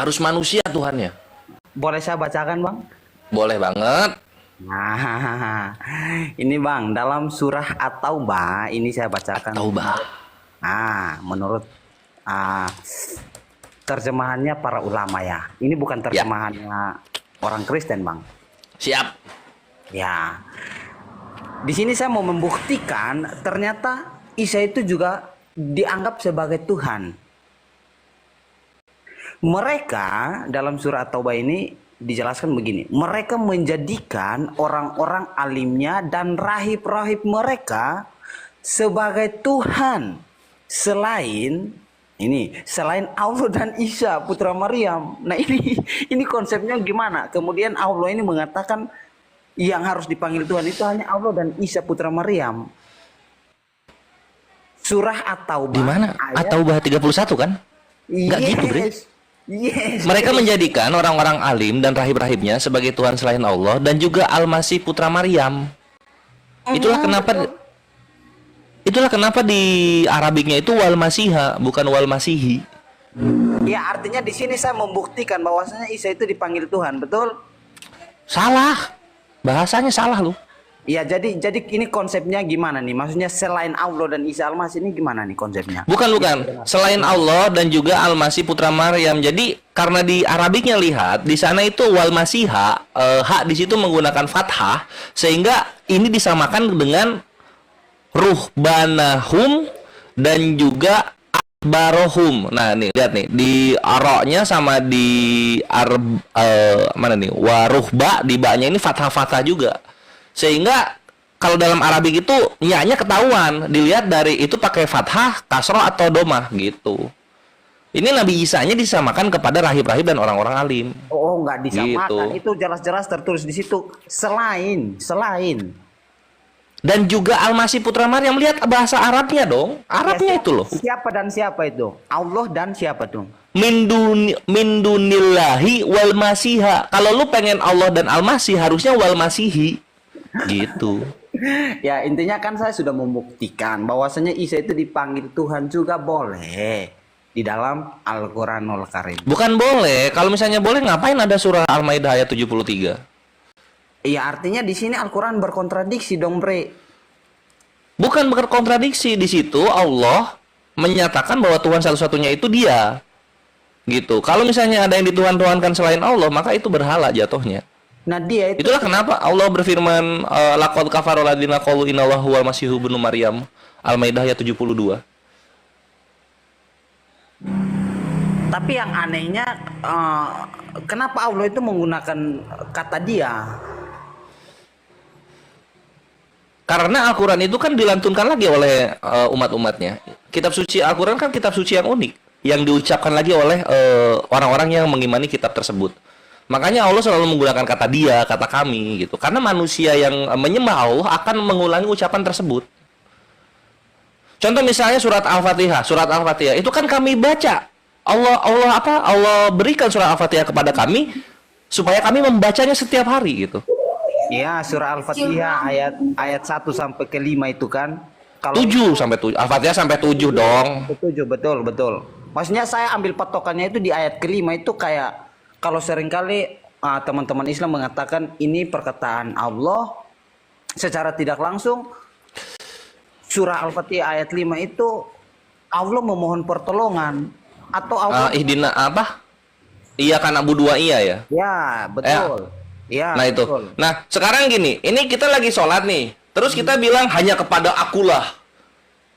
Harus manusia Tuhannya. Boleh saya bacakan, Bang? Boleh banget. Nah, ini Bang, dalam surah At-Taubah ini saya bacakan. Taubah. Menurut ah, terjemahannya para ulama ya. Ini bukan terjemahannya orang Kristen, Bang. Siap. Ya. Di sini saya mau membuktikan ternyata Isa itu juga dianggap sebagai Tuhan. Mereka dalam surah At-Taubah ini dijelaskan begini. Mereka menjadikan orang-orang alimnya dan rahib-rahib mereka sebagai Tuhan selain Allah dan Isa putra Maryam. Nah, ini konsepnya gimana? Kemudian Allah ini mengatakan yang harus dipanggil Tuhan itu hanya Allah dan Isa putra Maryam. Surah At-Taubah. Di mana? At-Taubah 31 kan? Enggak gitu, Bre. Yes. Mereka menjadikan orang-orang alim dan rahib-rahibnya sebagai Tuhan selain Allah dan juga Al-Masih putra Maryam. Itulah kenapa di Arabiknya itu wal masiha, bukan wal masihi. Ya, artinya di sini saya membuktikan bahwasanya Isa itu dipanggil Tuhan, betul? Salah. Bahasanya salah lu. Ya, jadi ini konsepnya gimana nih? Maksudnya selain Allah dan Isa Al-Masih ini gimana nih konsepnya? Bukan. Selain Allah dan juga Al-Masih putra Maryam. Jadi karena di Arabiknya lihat di sana itu wal masiha, hak di situ menggunakan fathah sehingga ini disamakan dengan ruhbanahum dan juga barohum. Nah, nih lihat nih di aroknya sama di mana nih? Waruhba di ba-nya ini fathah-fathah juga. Sehingga kalau dalam Arabik itu nya-nya ketahuan, dilihat dari itu pakai fathah, kasroh atau domah gitu. Ini Nabi Isa-nya disamakan kepada rahib-rahib dan orang-orang alim. Oh, nggak disamakan. Gitu. Itu jelas-jelas tertulis di situ selain. Dan juga Al-Masih putra Maryam, lihat bahasa Arabnya dong. Arabnya Ya, itu loh. Siapa dan siapa itu? Allah dan siapa tuh? Min dunillahi wal masiha. Kalau lu pengen Allah dan Al-Masih harusnya wal masihi. Gitu. Ya, intinya kan saya sudah membuktikan bahwasanya Isa itu dipanggil Tuhan juga boleh di dalam Al-Qur'anul Karim. Bukan boleh. Kalau misalnya boleh, ngapain ada surah Al-Maidah ayat 73? Iya, artinya di sini Al-Qur'an berkontradiksi dong, Bre. Bukan berkontradiksi. Di situ Allah menyatakan bahwa Tuhan satu-satunya itu Dia. Gitu. Kalau misalnya ada yang dituhan-tuhankan selain Allah, maka itu berhala jatuhnya. Nah, dia itu Itulah kenapa Allah berfirman laqad kafara alladziina qalu innallaha huwal masiihu ibnu Maryam. Al-Maidah ayat 72. tapi yang anehnya kenapa Allah itu menggunakan kata dia? Karena Al-Quran itu kan dilantunkan lagi oleh umat-umatnya. Kitab suci Al-Quran kan kitab suci yang unik, yang diucapkan lagi oleh orang-orang yang mengimani kitab tersebut. Makanya Allah selalu menggunakan kata dia, kata kami gitu. Karena manusia yang menyembah Allah akan mengulangi ucapan tersebut. Contoh misalnya surat Al-Fatihah. Surat Al-Fatihah itu kan kami baca. Allah berikan surat Al-Fatihah kepada kami supaya kami membacanya setiap hari gitu. Ya, surah Al-Fatihah ayat 1 sampai ke 5 itu kan. Kalau 7 sampai 7. Al-Fatihah sampai 7 dong. 7, betul. Maksudnya saya ambil patokannya itu di ayat ke-5 itu kayak kalau seringkali teman-teman Islam mengatakan ini perkataan Allah secara tidak langsung. Surah Al-Fatihah ayat 5 itu Allah memohon pertolongan atau Allah Ihdina apa? Iya kan Abu dua iya ya. Ya, betul. Ya, Nah itu. betul. Nah sekarang gini, ini kita lagi sholat nih. Terus kita bilang hanya kepada akulah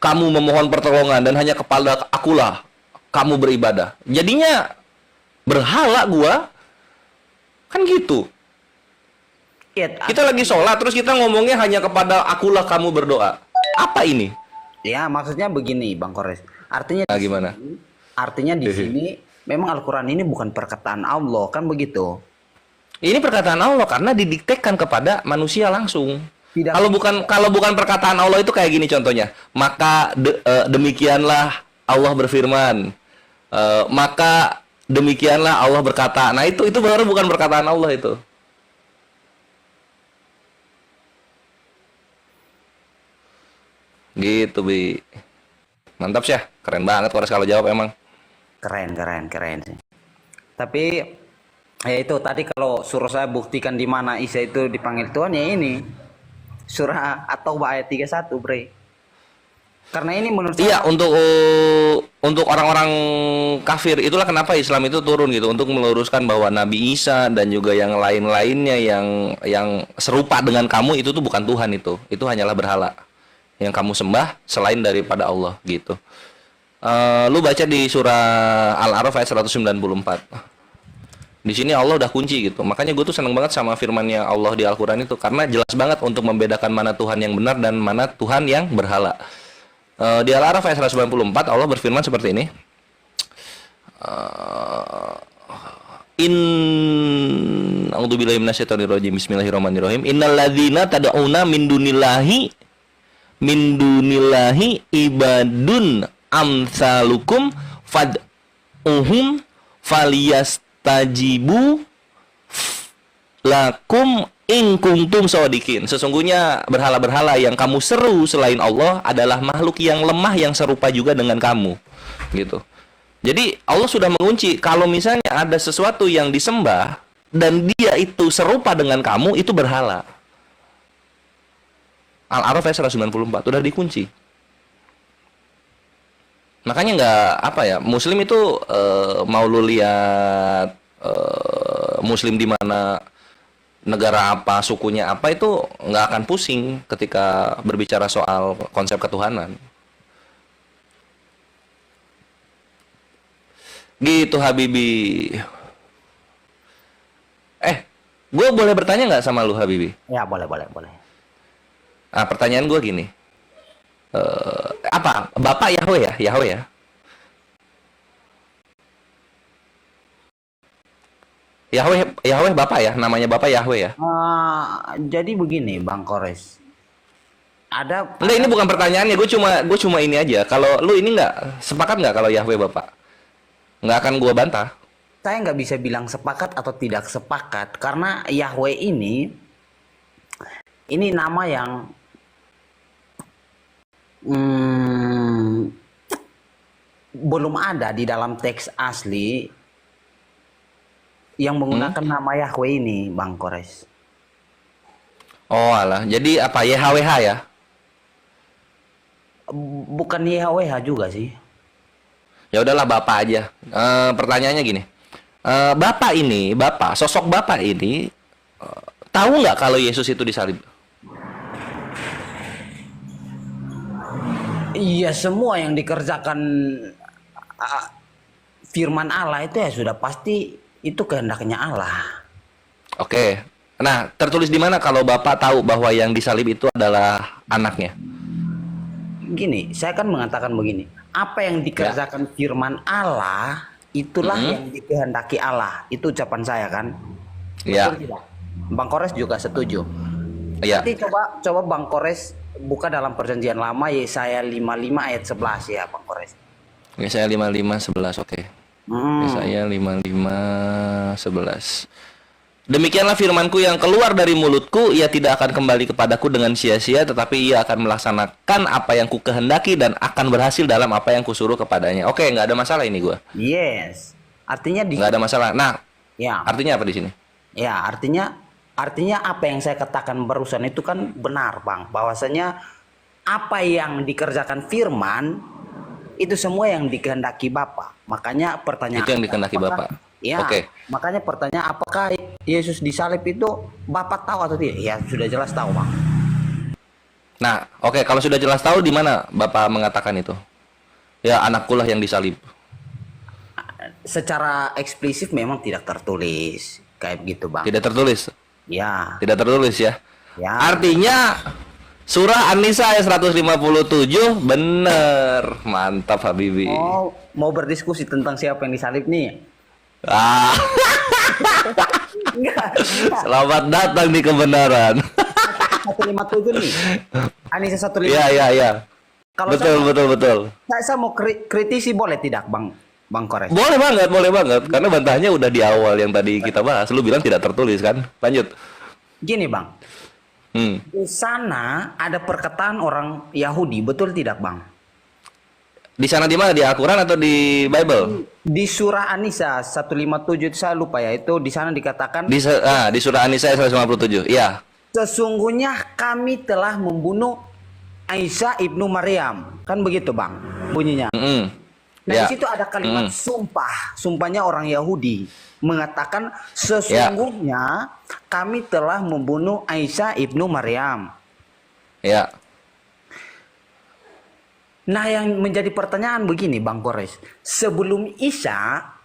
kamu memohon pertolongan dan hanya kepada akulah kamu beribadah. Jadinya berhala gua kan gitu. Kita lagi sholat terus kita ngomongnya hanya kepada akulah kamu berdoa. Apa ini? Ya, maksudnya begini, Bang Kores. Artinya Gimana? Artinya di sini memang Al-Qur'an ini bukan perkataan Allah, kan begitu. Ini perkataan Allah karena didiktekan kepada manusia langsung. Tidak. Kalau bukan perkataan Allah itu kayak gini contohnya. Maka demikianlah Allah berfirman. Maka demikianlah Allah berkata. Nah, itu baru bukan perkataan Allah itu. Gitu, Bi. Mantap sih ya. Keren banget Kores kalau jawab emang. Keren sih. Tapi ya itu tadi kalau suruh saya buktikan di mana Isa itu dipanggil Tuhan ya ini surah At-Taubah ayat 31, Bre. Karena ini menurut Iya, saya untuk orang-orang kafir itulah kenapa Islam itu turun gitu untuk meluruskan bahwa Nabi Isa dan juga yang lain-lainnya yang serupa dengan kamu itu tuh bukan Tuhan itu. Itu hanyalah berhala yang kamu sembah selain daripada Allah gitu. Lu baca di surah Al-A'raf ayat 194. Di sini Allah udah kunci gitu. Makanya gue tuh seneng banget sama firman-Nya Allah di Al-Qur'an itu karena jelas banget untuk membedakan mana Tuhan yang benar dan mana Tuhan yang berhala. Di Al-A'raf ayat 194 Allah berfirman seperti ini. A'udzubillahi minasyaitonirrajim. Bismillahirrahmanirrahim. Innalladzina tad'una min dunillahi ibadun amsalukum fad'uhum falyastajibu lakum in kuntum shodiqin. Sesungguhnya berhala-berhala yang kamu seru selain Allah adalah makhluk yang lemah yang serupa juga dengan kamu. Gitu. Jadi Allah sudah mengunci kalau misalnya ada sesuatu yang disembah dan dia itu serupa dengan kamu itu berhala. Al-A'raf ayat 194 udah dikunci. Makanya nggak apa ya, Muslim itu mau lu lihat Muslim di mana, negara apa, sukunya apa, itu nggak akan pusing ketika berbicara soal konsep ketuhanan. Gitu Habibi. Gue boleh bertanya nggak sama lu Habibi? ya boleh. Nah, pertanyaan gue gini. Apa? Bapak Yahweh ya? Yahweh ya? Yahweh Bapak ya? Namanya Bapak Yahweh ya? Jadi begini Bang Kores. Enggak, ini bukan pertanyaannya. Gue cuma ini aja. Kalau lu ini nggak sepakat nggak kalau Yahweh Bapak? Nggak akan gue bantah. Saya nggak bisa bilang sepakat atau tidak sepakat karena Yahweh ini nama yang belum ada di dalam teks asli yang menggunakan nama Yahweh ini, Bang Kores. Oh alah, jadi apa, YHWH ya? Bukan YHWH juga sih. Ya udahlah Bapak aja. Pertanyaannya gini. Sosok Bapak ini tahu nggak kalau Yesus itu disalib? Iya, semua yang dikerjakan firman Allah itu ya sudah pasti itu kehendaknya Allah. Oke. Nah, tertulis di mana kalau Bapak tahu bahwa yang disalib itu adalah anaknya? Gini, saya kan mengatakan begini. Apa yang dikerjakan firman Allah, itulah yang dikehendaki Allah. Itu ucapan saya kan? Ya. Betul tidak? Bang Kores juga setuju. Iya. Nanti coba Bang Kores buka dalam perjanjian lama Yesaya 55 ayat 11 ya Bang Kores. Yesaya 55:11, oke. Yesaya 55:11. Demikianlah firmanku yang keluar dari mulutku, ia tidak akan kembali kepadaku dengan sia-sia, tetapi ia akan melaksanakan apa yang ku kehendaki dan akan berhasil dalam apa yang kusuruh kepadanya. Oke, nggak ada masalah ini gua. Yes. Artinya Nggak ada masalah. Nah, ya. artinya apa di sini? Ya, artinya apa yang saya katakan barusan itu kan benar, Bang. Bahwasanya apa yang dikerjakan firman itu semua yang dikehendaki Bapa. Makanya pertanyaan Itu yang dikehendaki Bapa. Ya. Oke. Makanya pertanyaan apakah Yesus disalib itu Bapa tahu atau tidak? Ya, sudah jelas tahu, Bang. Nah, oke, kalau sudah jelas tahu di mana Bapak mengatakan itu? Ya, anakku lah yang disalib. Secara eksplisit memang tidak tertulis kayak begitu, Bang. Tidak tertulis. Ya. Tidak tertulis ya. Ya. Artinya surah An-Nisa ayat 157 bener. Mantap Habibi. Oh, mau berdiskusi tentang siapa yang disalib nih? Ah, Enggak. selamat datang di kebenaran. 157 nih. Anissa 157. Iya. Kalau Betul. saya mau kritisi boleh tidak, Bang Kores? Boleh banget. Karena bantahnya udah di awal yang tadi kita bahas. Lu bilang tidak tertulis kan? Lanjut. Gini, Bang. Di sana ada perkataan orang Yahudi, betul tidak, Bang? Di sana di mana? Di Al-Quran atau di Bible? Di surah An-Nisa 157 itu saya lupa ya. Itu di sana dikatakan Di surah An-Nisa 157. Iya. sesungguhnya kami telah membunuh Isa ibnu Maryam. Kan begitu, Bang, bunyinya. Mm-mm. Nah, Ya. di situ ada kalimat sumpah. Sumpahnya orang Yahudi mengatakan sesungguhnya kami telah membunuh Isa ibnu Maryam. Ya. Nah, yang menjadi pertanyaan begini, Bang Kores. Sebelum Isa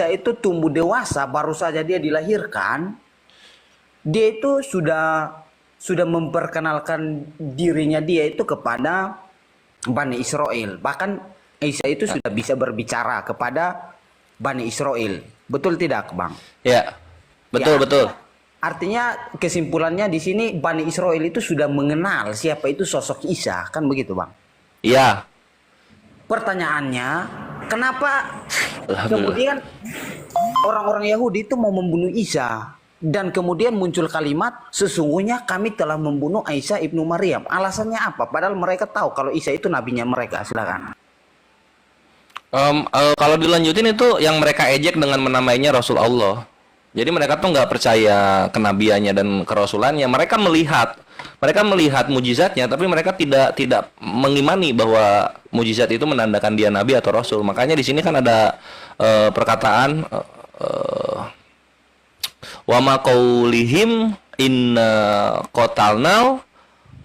itu tumbuh dewasa, baru saja dia dilahirkan, dia itu sudah memperkenalkan dirinya dia itu kepada Bani Israel. Bahkan Isa itu sudah bisa berbicara kepada Bani Israel. Betul tidak, Bang? Ya. Betul, Ya, betul. Artinya kesimpulannya di sini Bani Israel itu sudah mengenal siapa itu sosok Isa, kan begitu, Bang? Iya. Pertanyaannya, kenapa Alhamdulillah. kemudian orang-orang Yahudi itu mau membunuh Isa dan kemudian muncul kalimat sesungguhnya kami telah membunuh Isa ibnu Maryam. Alasannya apa? Padahal mereka tahu kalau Isa itu nabinya mereka. Silakan. Kalau dilanjutin itu yang mereka ejek dengan menamainya Rasul Allah. Jadi mereka tuh nggak percaya kenabiannya dan kerasulannya. Mereka melihat mujizatnya, tapi mereka tidak mengimani bahwa mujizat itu menandakan dia nabi atau rasul. Makanya di sini kan ada perkataan wa ma qaulihim inna qatalnal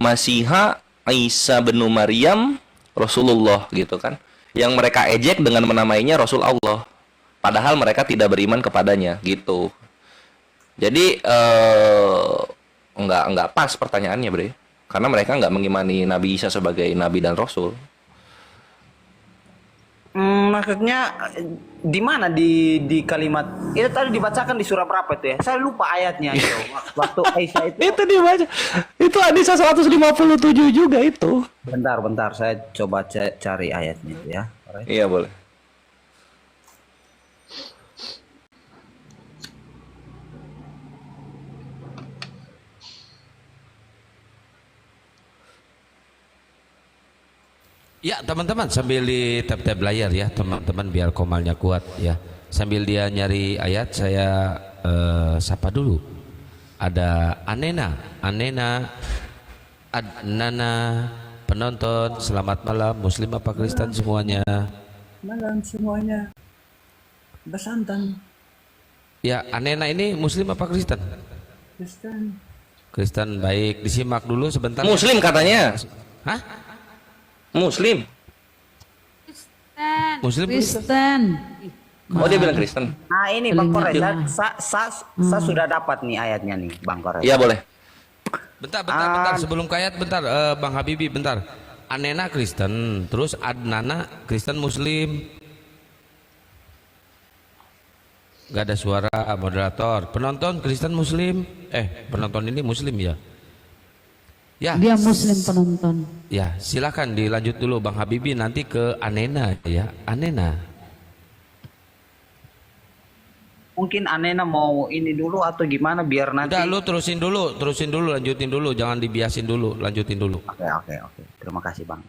masiha Isa bin Maryam Rasulullah gitu kan. Yang mereka ejek dengan menamainya Rasul Allah. Padahal mereka tidak beriman kepadanya gitu. Jadi nggak pas pertanyaannya, Bre. Karena mereka nggak mengimani Nabi Isa sebagai nabi dan rasul. Maksudnya di mana di kalimat itu tadi dibacakan di surah berapa itu ya? Saya lupa ayatnya itu. Waktu Isa itu. Itu dibaca. Itu An-Nisa 157 juga itu. Bentar, saya coba cari ayatnya itu ya. Iya, boleh. Ya teman-teman sambil di tab-tab layar ya teman-teman biar komalnya kuat ya. Sambil dia nyari ayat saya sapa dulu. Ada Anena, Adnana, penonton, selamat malam Muslim apa Kristen semuanya. Malam semuanya. Besantan Ya Anena ini Muslim apa Kristen? Kristen. Kristen baik disimak dulu sebentar. Muslim katanya. Hah? Muslim. Muslim Kristen. Oh, dia bilang Kristen. Nah, ini Bang Kores, Telinga. saya sudah dapat nih ayatnya nih, Bang Kores. Iya, boleh. Bentar sebelum ke ayat bentar Bang Habibi bentar. Anena Kristen, terus Adnana Kristen Muslim. Gak ada suara moderator. Penonton Kristen Muslim. Penonton ini Muslim ya. Ya. Dia Muslim penonton. Ya, silakan dilanjut dulu Bang Habibi nanti ke Anena ya. Anena. Mungkin Anena mau ini dulu atau gimana biar nanti. Udah lu terusin dulu, lanjutin dulu, jangan dibiasin dulu, lanjutin dulu. Oke. Terima kasih, Bang.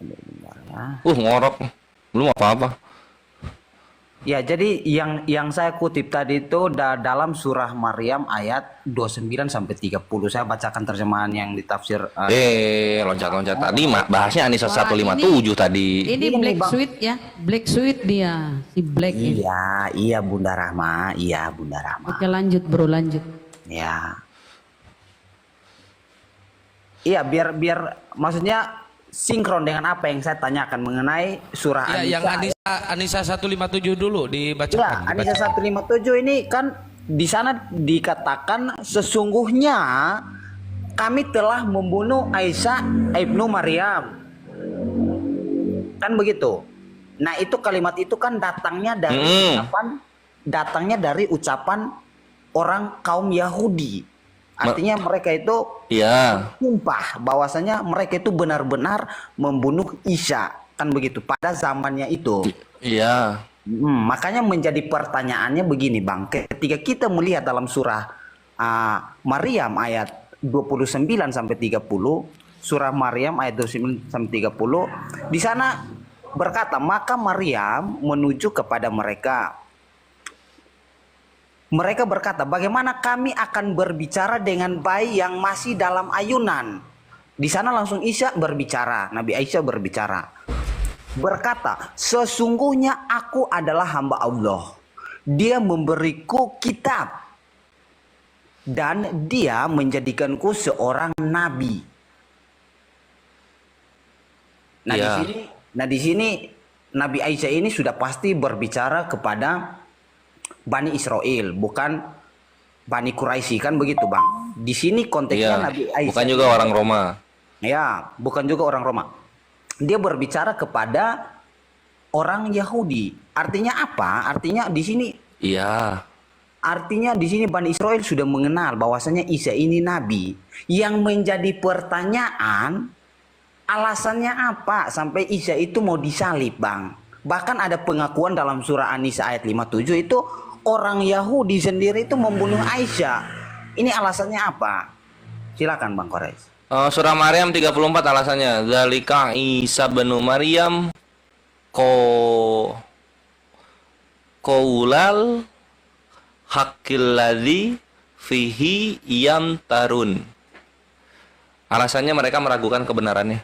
Bentar ya. Ngorok. Belum apa-apa. Ya, jadi yang saya kutip tadi itu dalam surah Maryam ayat 29 sampai 30. Saya bacakan terjemahan yang ditafsir Loncat-loncat tadi bahasnya An-Nisa 157 tadi. Ini Ini, Black Bang. Sweet ya. Black Sweet dia. Si Black ini. Iya Bunda Rahma. Iya Bunda Rahma. Oke lanjut bro lanjut. Ya. Iya, biar maksudnya sinkron dengan apa yang saya tanyakan mengenai surah Ya, An-Nisa. yang Anissa 157 dulu Ya, dibacakan. An-Nisa 157 ini kan di sana dikatakan sesungguhnya kami telah membunuh Isa ibnu Maryam. Kan begitu. Nah, itu kalimat itu kan datangnya dari ucapan orang kaum Yahudi. Artinya mereka itu Iya. sumpah bahwasanya mereka itu benar-benar membunuh Isa, kan begitu pada zamannya itu. Iya. Makanya menjadi pertanyaannya begini, Bang. Ketika kita melihat dalam surah Maryam ayat 29 sampai 30, surah Maryam ayat 29 sampai 30. Di sana berkata, maka Maryam menuju kepada mereka. Mereka berkata, bagaimana kami akan berbicara dengan bayi yang masih dalam ayunan? Di sana langsung Isa berbicara, Nabi Aisyah berbicara. Berkata, sesungguhnya aku adalah hamba Allah. Dia memberiku kitab. Dan dia menjadikanku seorang nabi. Nah, Ya. di sini Nabi Aisyah ini sudah pasti berbicara kepada Bani Israel, bukan Bani Quraisy, kan begitu, Bang. Di sini konteksnya Iya. Nabi Aisyah. Bukan juga orang Roma. Ya, bukan juga orang Roma. Dia berbicara kepada orang Yahudi. Artinya apa? Artinya di sini Iya. Artinya di sini Bani Israel sudah mengenal bahwasanya Isa ini nabi. Yang menjadi pertanyaan, alasannya apa sampai Isa itu mau disalib, Bang? Bahkan ada pengakuan dalam surah An-Nisa ayat 57 itu orang Yahudi sendiri itu membunuh Aisyah. Ini alasannya apa? Silakan Bang Kores. Surah Maryam 34 alasannya. Zalika Isa bin Maryam qaulal haqqil ladzi fihi yamtarun. Alasannya mereka meragukan kebenarannya.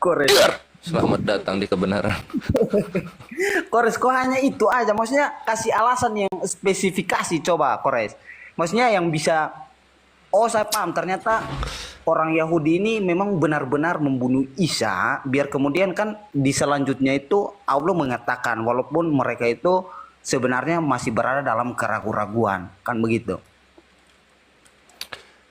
Kores. Selamat datang di kebenaran. Kores, kok hanya itu aja? Maksudnya kasih alasan yang spesifikasi, coba Kores. Maksudnya yang bisa, oh saya paham, ternyata orang Yahudi ini memang benar-benar membunuh Isa, biar kemudian kan di selanjutnya itu Allah mengatakan walaupun mereka itu sebenarnya masih berada dalam keraguan-raguan, kan begitu.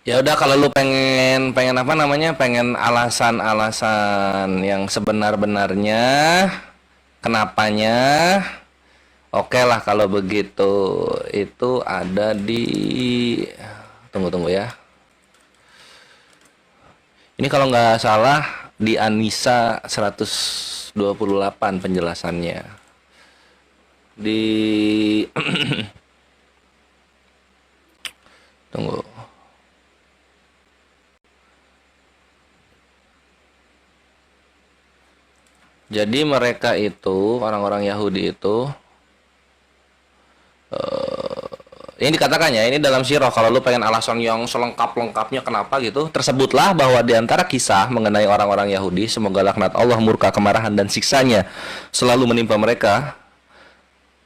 Ya udah, kalau lu pengen apa namanya, pengen alasan-alasan yang sebenar-benarnya, kenapanya, oke lah kalau begitu. Itu ada di, tunggu ya. Ini kalau nggak salah di An-Nisa 128 penjelasannya. Di tunggu. Jadi mereka itu, orang-orang Yahudi itu, ini dikatakan ya, ini dalam sirah, kalau lu pengen alasan yang selengkap-lengkapnya kenapa gitu, tersebutlah bahwa di antara kisah mengenai orang-orang Yahudi, semoga laknat Allah, murka, kemarahan, dan siksanya selalu menimpa mereka.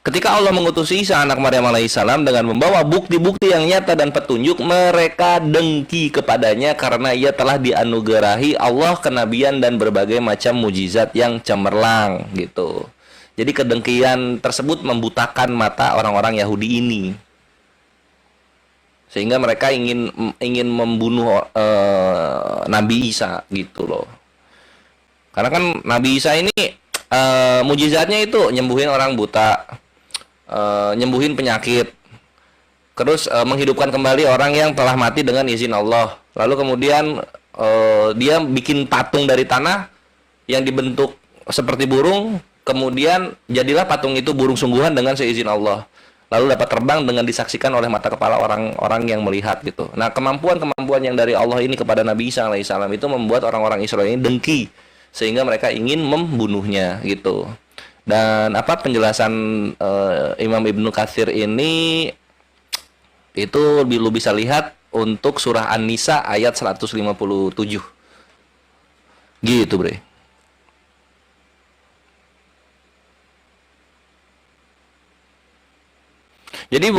Ketika Allah mengutus Isa anak Maryam alaihissalam dengan membawa bukti-bukti yang nyata dan petunjuk, mereka dengki kepadanya karena ia telah dianugerahi Allah kenabian dan berbagai macam mujizat yang cemerlang gitu. Jadi kedengkian tersebut membutakan mata orang-orang Yahudi ini, sehingga mereka ingin membunuh Nabi Isa gitu loh. Karena kan Nabi Isa ini mujizatnya itu nyembuhin orang buta, nyembuhin penyakit, terus menghidupkan kembali orang yang telah mati dengan izin Allah. Lalu kemudian dia bikin patung dari tanah yang dibentuk seperti burung, kemudian jadilah patung itu burung sungguhan dengan seizin Allah, lalu dapat terbang dengan disaksikan oleh mata kepala orang-orang yang melihat gitu. Nah, kemampuan yang dari Allah ini kepada Nabi Isa alaihissalam itu membuat orang-orang Israel ini dengki, sehingga mereka ingin membunuhnya gitu. Dan apa penjelasan Imam Ibnu Katsir ini itu lu bisa lihat untuk surah An-Nisa ayat 157. Gitu, Bre. Jadi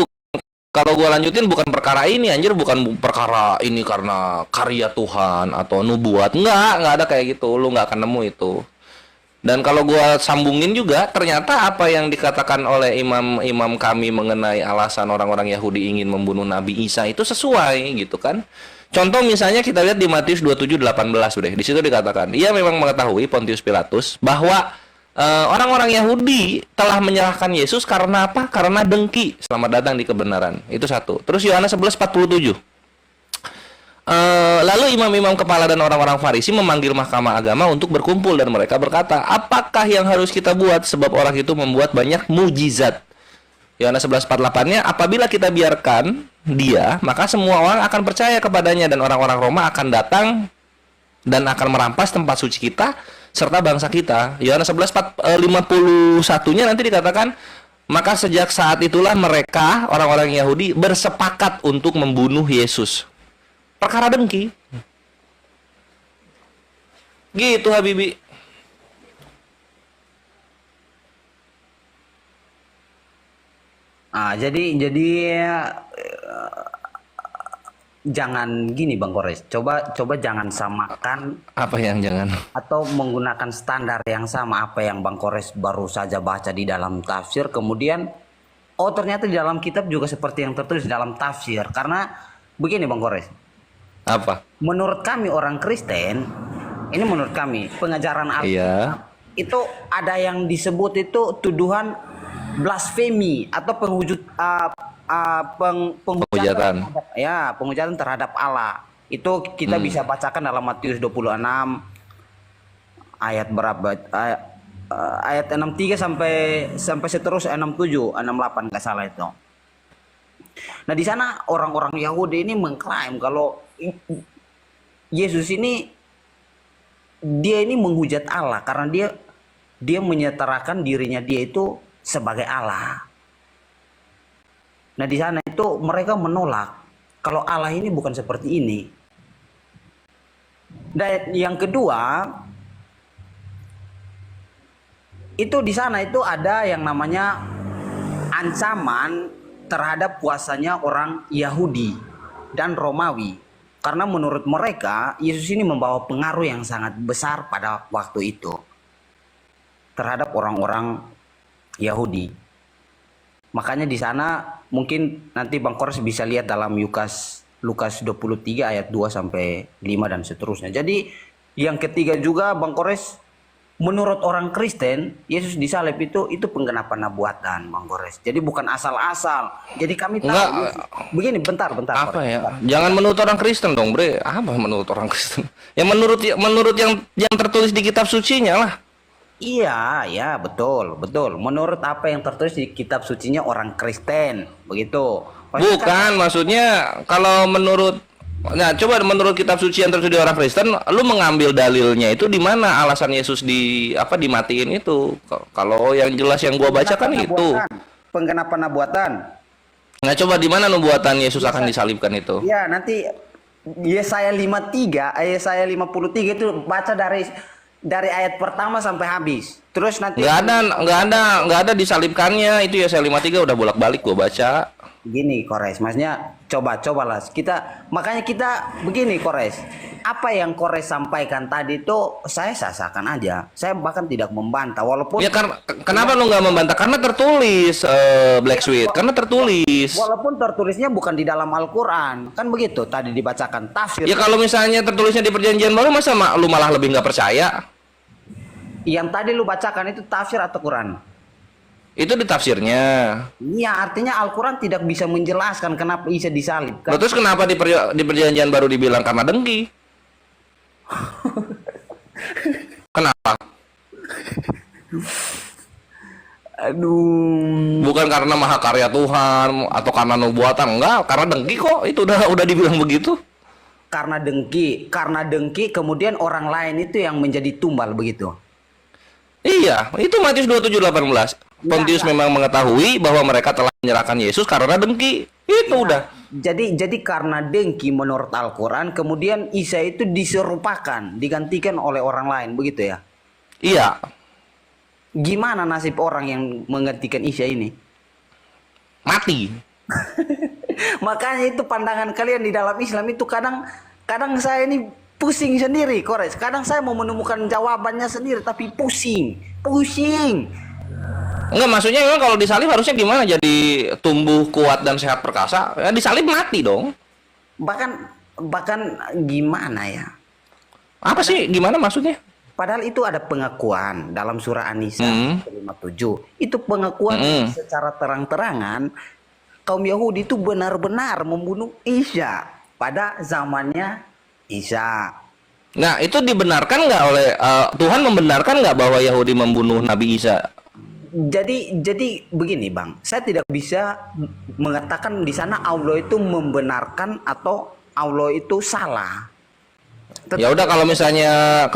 kalau gua lanjutin bukan perkara ini anjir, bukan perkara ini karena karya Tuhan atau nubuat. Enggak ada kayak gitu. Lu nggak akan nemu itu. Dan kalau gua sambungin juga, ternyata apa yang dikatakan oleh imam-imam kami mengenai alasan orang-orang Yahudi ingin membunuh Nabi Isa itu sesuai gitu kan. Contoh misalnya kita lihat di Matius 27:18 udah. Di situ dikatakan, ia memang mengetahui Pontius Pilatus bahwa orang-orang Yahudi telah menyalahkan Yesus karena apa? Karena dengki. Selamat datang di kebenaran. Itu satu. Terus Yohanes 11:47. Lalu imam-imam kepala dan orang-orang Farisi memanggil mahkamah agama untuk berkumpul dan mereka berkata, apakah yang harus kita buat sebab orang itu membuat banyak mujizat? Yohanes 11:48-nya, apabila kita biarkan dia, maka semua orang akan percaya kepadanya dan orang-orang Roma akan datang dan akan merampas tempat suci kita serta bangsa kita. Yohanes 11:51-nya nanti dikatakan, maka sejak saat itulah mereka, orang-orang Yahudi, bersepakat untuk membunuh Yesus. Perkara dengki. Gitu Habibi. Jadi jangan gini Bang Kores. Coba jangan samakan Apa yang jangan? atau menggunakan standar yang sama apa yang Bang Kores baru saja baca di dalam tafsir, kemudian oh ternyata di dalam kitab juga seperti yang tertulis dalam tafsir. Karena begini Bang Kores, Apa? menurut kami orang Kristen, ini menurut kami pengajaran Alkitab Iya. itu ada yang disebut itu tuduhan blasfemi atau Penghujatan. penghujatan terhadap Allah. Itu kita bisa bacakan dalam Matius 26 ayat berapa? Ayat 63 sampai seterusnya 67, 68 nggak salah itu. Nah, di sana orang-orang Yahudi ini mengklaim kalau Yesus ini dia ini menghujat Allah karena dia menyetarakan dirinya dia itu sebagai Allah. Nah, di sana itu mereka menolak kalau Allah ini bukan seperti ini. Dan yang kedua, itu di sana itu ada yang namanya ancaman terhadap puasanya orang Yahudi dan Romawi. Karena menurut mereka, Yesus ini membawa pengaruh yang sangat besar pada waktu itu terhadap orang-orang Yahudi. Makanya di sana mungkin nanti Bang Kores bisa lihat dalam Lukas 23 ayat 2 sampai 5 dan seterusnya. Jadi yang ketiga juga Bang Kores, menurut orang Kristen, Yesus disalib itu penggenapan nubuatan Bang Kores. Jadi bukan asal-asal. Jadi kami tahu Enggak. begini bentar. Apa Kores, ya? bentar. Jangan menurut orang Kristen dong, Bre. Apa menurut orang Kristen? Ya menurut yang tertulis di kitab sucinya lah. Iya, ya betul. Menurut apa yang tertulis di kitab sucinya orang Kristen, begitu. Bukan, maksudnya kalau menurut, nah coba menurut kitab suci yang tertulis di orang Kristen, lu mengambil dalilnya itu di mana alasan Yesus dimatiin itu? Kalau yang jelas yang gua baca kan itu. Penggenapan nubuatan. Nah coba di mana nubuatan Yesus akan disalibkan itu? Ya, nanti Yesaya 53, Yesaya 53 itu baca dari ayat pertama sampai habis. Terus nanti nggak ada disalibkannya itu ya. Saya 53 udah bolak-balik gua baca. Gini Kores, maksudnya cobalah makanya kita begini Kores. Apa yang Kores sampaikan tadi itu saya sah-sahkan aja. Saya bahkan tidak membantah walaupun Ya karena kenapa lu nggak membantah? Karena tertulis Black Sweet. Karena tertulis. walaupun tertulisnya bukan di dalam Al-Qur'an. Kan begitu tadi dibacakan tafsir. Ya kalau misalnya tertulisnya di Perjanjian Baru, masa lu malah lebih nggak percaya? Yang tadi lu bacakan itu tafsir atau Quran? Itu di tafsirnya. Iya, artinya Al-Quran tidak bisa menjelaskan kenapa Isa disalib. Terus kenapa di Perjanjian Baru dibilang karena dengki? Kenapa? Aduh. Bukan karena mahakarya Tuhan atau karena nubuatan, enggak, karena dengki kok. Itu udah dibilang begitu. Karena dengki, kemudian orang lain itu yang menjadi tumbal begitu. Iya, itu Matius 27:18. Pontius memang mengetahui bahwa mereka telah menyerahkan Yesus karena dengki. Itu udah. Jadi karena dengki menurut Al-Quran, kemudian Isa itu diserupakan, digantikan oleh orang lain, begitu ya? Iya. Gimana nasib orang yang menggantikan Isa ini? Mati. Makanya itu pandangan kalian di dalam Islam itu kadang saya ini pusing sendiri, Kores. Kadang saya mau menemukan jawabannya sendiri, tapi pusing. Enggak, maksudnya memang kalau disalib harusnya gimana? Jadi tumbuh kuat dan sehat perkasa. Ya disalib mati dong. Bahkan gimana ya? Apa sih? Gimana maksudnya? Padahal itu ada pengakuan dalam surah An-Nisa 57. Itu pengakuan secara terang-terangan kaum Yahudi itu benar-benar membunuh Isa pada zamannya Isa. Nah, itu dibenarkan nggak oleh Tuhan membenarkan nggak bahwa Yahudi membunuh Nabi Isa? jadi begini Bang, saya tidak bisa mengatakan di sana Allah itu membenarkan atau Allah itu salah. Ya udah, kalau misalnya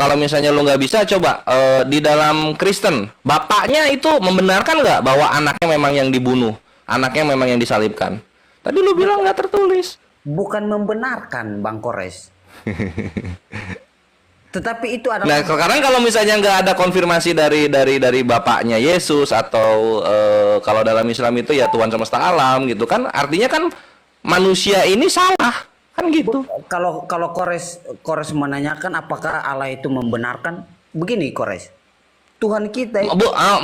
lu nggak bisa, coba di dalam Kristen, bapaknya itu membenarkan nggak bahwa anaknya memang yang dibunuh, anaknya memang yang disalibkan? Tadi lu bilang nggak tertulis. Bukan membenarkan Bang Kores. Tetapi itu adalah Nah, sekarang kalau misalnya nggak ada konfirmasi dari bapaknya Yesus, atau kalau dalam Islam itu ya Tuhan semesta alam gitu kan, artinya kan manusia ini salah kan gitu. kalau Kores menanyakan apakah Allah itu membenarkan, begini Kores. Tuhan kita itu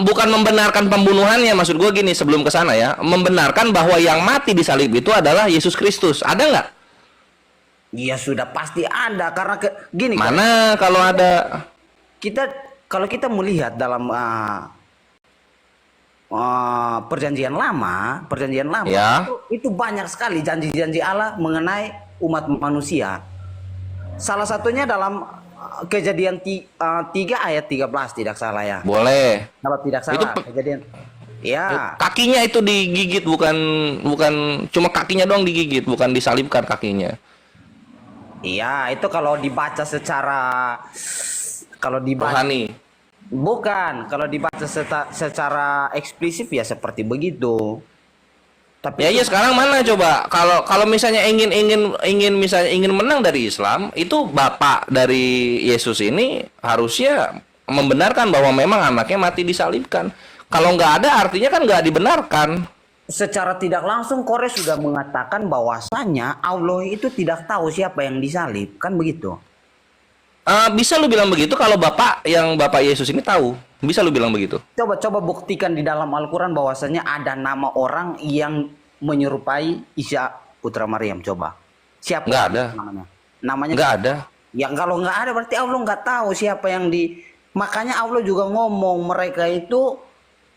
Bukan membenarkan pembunuhannya, maksud gue gini sebelum ke sana ya, membenarkan bahwa yang mati di salib itu adalah Yesus Kristus. Ada nggak? ya sudah pasti ada karena gini Kores. Mana kalau ada? Kalau kita melihat dalam perjanjian lama Ya. itu banyak sekali janji-janji Allah mengenai umat manusia. Salah satunya dalam Kejadian 3 ayat 13 tidak salah ya. Boleh. Kalau tidak salah Itu Kejadian. Ya. Kakinya itu digigit, bukan cuma kakinya doang digigit, bukan disalibkan kakinya. Iya, itu kalau dibaca Rohani. bukan, kalau dibaca secara eksplisit ya seperti begitu. Tapi Ya sekarang mana coba, kalau misalnya ingin menang dari Islam, itu bapak dari Yesus ini harusnya membenarkan bahwa memang anaknya mati disalibkan. Kalau nggak ada, artinya kan nggak dibenarkan. secara tidak langsung Kores sudah mengatakan bahwasanya Allah itu tidak tahu siapa yang disalib, kan begitu? Bisa lu bilang begitu kalau bapak Yesus ini tahu? Bisa lu bilang begitu? Coba buktikan di dalam Al-Quran bahwasanya ada nama orang yang menyerupai Isa putra Maryam. Coba. Siapa? Nggak ada. Namanya? Nggak ada. Ya kalau nggak ada berarti Allah nggak tahu siapa yang di. Makanya Allah juga ngomong mereka itu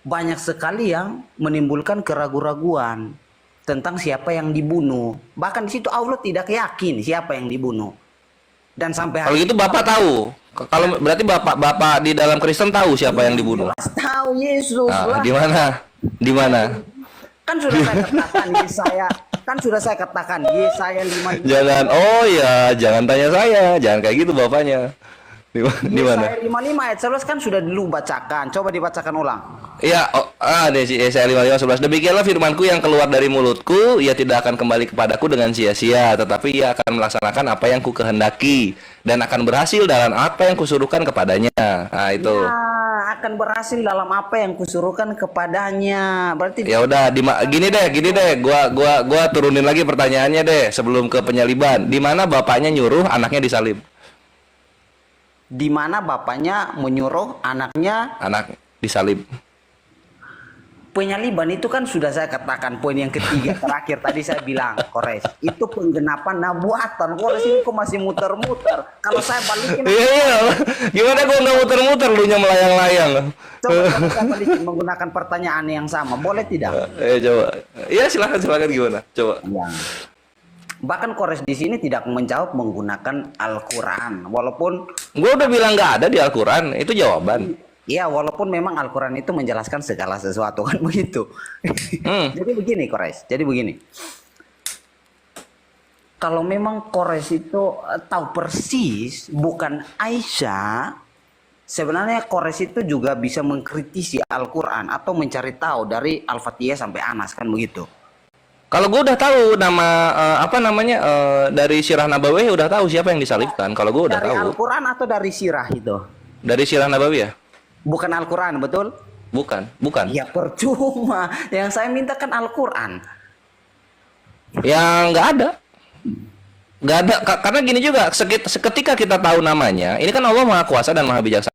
banyak sekali yang menimbulkan keraguan-raguan tentang siapa yang dibunuh. Bahkan di situ Allah tidak yakin siapa yang dibunuh. Dan sampai Kalau gitu bapak tahu. Kalau berarti bapak di dalam Kristen tahu siapa yang dibunuh. tahu Yesus lah. Di mana? Kan sudah saya katakan Yesaya 5. Jangan, oh ya, jangan tanya saya, jangan kayak gitu bapaknya. Di mana? Yesaya 55 ayat 11 kan sudah dulu bacakan. Coba dibacakan ulang. Iya, Yesaya 55:11. Demikianlah firmanku yang keluar dari mulutku, ia tidak akan kembali kepadaku dengan sia-sia, tetapi ia akan melaksanakan apa yang ku kehendaki dan akan berhasil dalam apa yang kusuruhkan kepadanya. Nah, itu. Ya, akan berhasil dalam apa yang kusuruhkan kepadanya. Berarti Ya udah, gini deh, gua turunin lagi pertanyaannya deh sebelum ke penyaliban. Di mana bapaknya nyuruh anaknya disalib? di mana bapaknya menyuruh anaknya Anak disalib. penyaliban itu kan sudah saya katakan poin yang ketiga terakhir tadi saya bilang Kores itu penggenapan nabuatan. Kores ini kok masih muter-muter. Kalau saya balikin Iya, gimana gua nggak muter-muter, lu nya melayang-layang. coba saya balikin menggunakan pertanyaan yang sama. Boleh tidak? Coba. Iya, silakan gimana? Coba. Ya. Bahkan Kores di sini tidak menjawab menggunakan Al-Quran, walaupun Gua udah bilang nggak ada di Al-Quran, itu jawaban. ya walaupun memang Al-Quran itu menjelaskan segala sesuatu kan begitu. Jadi begini Kores, jadi begini. Kalau memang Kores itu tahu persis bukan Aisyah, sebenarnya Kores itu juga bisa mengkritisi Al-Quran atau mencari tahu dari Al-Fatihah sampai Anas kan begitu. Kalau gue udah tahu nama dari Sirah Nabawiyah, udah tahu siapa yang disalibkan. Kalau gue udah Dari tahu. Al-Quran atau dari Sirah itu? Dari Sirah Nabawiyah? Bukan Al-Quran, betul? Bukan. Ya percuma. Yang saya minta kan Al-Quran. Ya nggak ada. Nggak ada. Karena gini juga, seketika kita tahu namanya, ini kan Allah Maha Kuasa dan Maha Bijaksana.